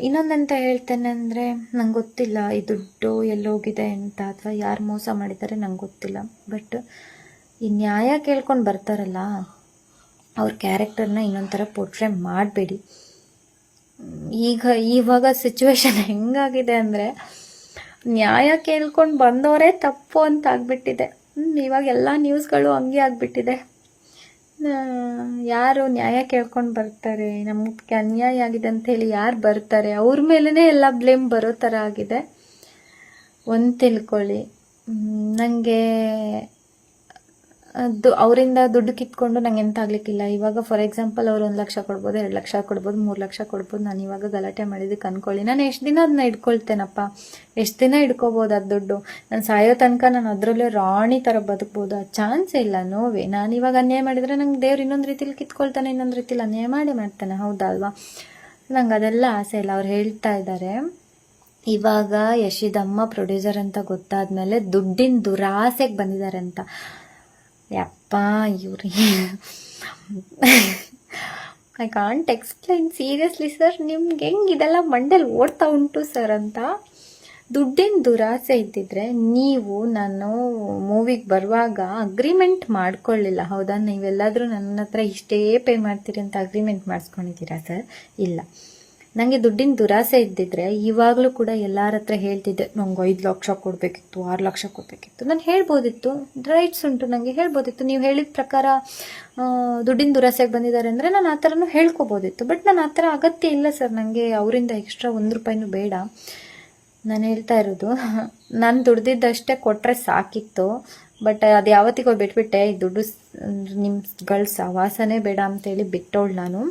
ಇನ್ನೊಂದಂತ ಹೇಳ್ತೇನೆ ಅಂದರೆ ನಂಗೆ ಗೊತ್ತಿಲ್ಲ ಈ ದುಡ್ಡು ಎಲ್ಲೋಗಿದೆ ಅಂತ ಅಥವಾ ಯಾರು ಮೋಸ ಮಾಡಿದ್ದಾರೆ ನಂಗೆ ಗೊತ್ತಿಲ್ಲ. ಬಟ್ ಈ ನ್ಯಾಯ ಕೇಳ್ಕೊಂಡು ಬರ್ತಾರಲ್ಲ ಅವ್ರ ಕ್ಯಾರೆಕ್ಟರ್ನ ಇನ್ನೊಂದು ಥರ ಪೋರ್ಟ್ರೇ ಮಾಡಬೇಡಿ. ಇವಾಗ ಸಿಚುವೇಶನ್ ಹೆಂಗಾಗಿದೆ ಅಂದರೆ ನ್ಯಾಯ ಕೇಳ್ಕೊಂಡು ಬಂದವರೇ ತಪ್ಪು ಅಂತ ಆಗಿಬಿಟ್ಟಿದೆ. ಇವಾಗ ಎಲ್ಲ ನ್ಯೂಸ್ಗಳು ಹಂಗೆ ಆಗಿಬಿಟ್ಟಿದೆ. ಯಾರು ನ್ಯಾಯ ಕೇಳ್ಕೊಂಡು ಬರ್ತಾರೆ, ನಮಗೆ ಅನ್ಯಾಯ ಆಗಿದೆ ಅಂಥೇಳಿ ಯಾರು ಬರ್ತಾರೆ ಅವ್ರ ಮೇಲೇ ಎಲ್ಲ ಬ್ಲೇಮ್ ಬರೋ ಥರ ಆಗಿದೆ. ಒಂದು ತಿಳ್ಕೊಳ್ಳಿ, ನನಗೆ ಅವರಿಂದ ದುಡ್ಡು ಕಿತ್ಕೊಂಡು ನಂಗೆ ಎಂತ ಆಗ್ಲಿಕ್ಕಿಲ್ಲ. ಇವಾಗ ಫಾರ್ ಎಕ್ಸಾಂಪಲ್ ಅವ್ರು 1 ಲಕ್ಷ ಕೊಡ್ಬೋದು, 2 ಲಕ್ಷ ಕೊಡ್ಬೋದು, 3 ಲಕ್ಷ ಕೊಡ್ಬೋದು. ನಾನು ಇವಾಗ ಗಲಾಟೆ ಮಾಡಿದ್ದಕ್ಕೆ ಅನ್ಕೊಳ್ಳಿ, ನಾನು ಎಷ್ಟು ದಿನ ಅದನ್ನ ಇಟ್ಕೊಳ್ತೇನಪ್ಪ, ಎಷ್ಟು ದಿನ ಇಟ್ಕೋಬೋದು ಅದು ದುಡ್ಡು? ನಾನು ಸಾಯೋ ತನಕ ನಾನು ಅದರಲ್ಲೇ ರಾಣಿ ಥರ ಬದುಕ್ಬೋದು? ಆ ಚಾನ್ಸೇ ಇಲ್ಲ, ನೋವೇ. ನಾನು ಇವಾಗ ಅನ್ಯಾಯ ಮಾಡಿದರೆ ನಂಗೆ ದೇವ್ರು ಇನ್ನೊಂದು ರೀತಿಲಿ ಕಿತ್ಕೊಳ್ತಾನೆ, ಇನ್ನೊಂದು ರೀತಿಲಿ ಅನ್ಯಾಯ ಮಾಡ್ತಾನೆ, ಹೌದಾ ಅಲ್ವಾ? ನಂಗೆ ಅದೆಲ್ಲ ಆಸೆ ಇಲ್ಲ. ಅವ್ರು ಹೇಳ್ತಾ ಇದ್ದಾರೆ ಇವಾಗ ಯಶಿದಮ್ಮ ಪ್ರೊಡ್ಯೂಸರ್ ಅಂತ ಗೊತ್ತಾದ್ಮೇಲೆ ದುಡ್ಡಿನ ದುರಾಸೆಗೆ ಬಂದಿದ್ದಾರೆ ಅಂತ. ಯಪ್ಪ ಇವ್ರಿ I can't explain seriously sir. ನಿಮ್ಗೆ ಹೆಂಗೆ ಇದೆಲ್ಲ ಮಂಡೇಲಿ ಓಡ್ತಾ ಉಂಟು ಸರ್ ಅಂತ. ದುಡ್ಡಿನ ದುರಾಸೆ ಇದ್ದಿದ್ರೆ ನೀವು ನಾನು ಮೂವಿಗೆ ಬರುವಾಗ ಅಗ್ರಿಮೆಂಟ್ ಮಾಡ್ಕೊಳ್ಳಿಲ್ಲ, ಹೌದಾ? ನೀವೆಲ್ಲಾದರೂ ನನ್ನ ಹತ್ರ ಇಷ್ಟೇ ಪೇ ಮಾಡ್ತೀರಿ ಅಂತ ಅಗ್ರಿಮೆಂಟ್ ಮಾಡಿಸ್ಕೊಂಡಿದ್ದೀರಾ ಸರ್? ಇಲ್ಲ. ನನಗೆ ದುಡ್ಡಿನ ದುರಾಸೆ ಇದ್ದಿದ್ರೆ ಇವಾಗಲೂ ಕೂಡ ಎಲ್ಲರ ಹತ್ರ ಹೇಳ್ತಿದ್ದೆ, ನಂಗೆ 5 ಲಕ್ಷ ಕೊಡಬೇಕಿತ್ತು, 6 ಲಕ್ಷ ಕೊಡಬೇಕಿತ್ತು. ನಾನು ಹೇಳ್ಬೋದಿತ್ತು, ರೈಟ್ಸ್ ಉಂಟು ನನಗೆ, ಹೇಳ್ಬೋದಿತ್ತು. ನೀವು ಹೇಳಿದ ಪ್ರಕಾರ ದುಡ್ಡಿನ ದುರಾಸೆಗೆ ಬಂದಿದ್ದಾರೆ ಅಂದರೆ ನಾನು ಆ ಥರನೂ ಹೇಳ್ಕೊಬೋದಿತ್ತು. ಬಟ್ ನಾನು ಆ ಥರ ಅಗತ್ಯ ಇಲ್ಲ ಸರ್. ನನಗೆ ಅವರಿಂದ ಎಕ್ಸ್ಟ್ರಾ 1 ರೂಪಾಯಿನೂ ಬೇಡ. ನಾನು ಹೇಳ್ತಾ ಇರೋದು, ನಾನು ದುಡ್ದಿದ್ದಷ್ಟೇ ಕೊಟ್ಟರೆ ಸಾಕಿತ್ತು. ಬಟ್ ಅದು ಯಾವತ್ತಿಗೋ ಬಿಟ್ಬಿಟ್ಟೆ. ಈ ದುಡ್ಡು ನಿಮ್ಗಳ ಸವಾಸನೇ ಬೇಡ ಅಂತೇಳಿ ಬಿಟ್ಟೋಳು ನಾನು.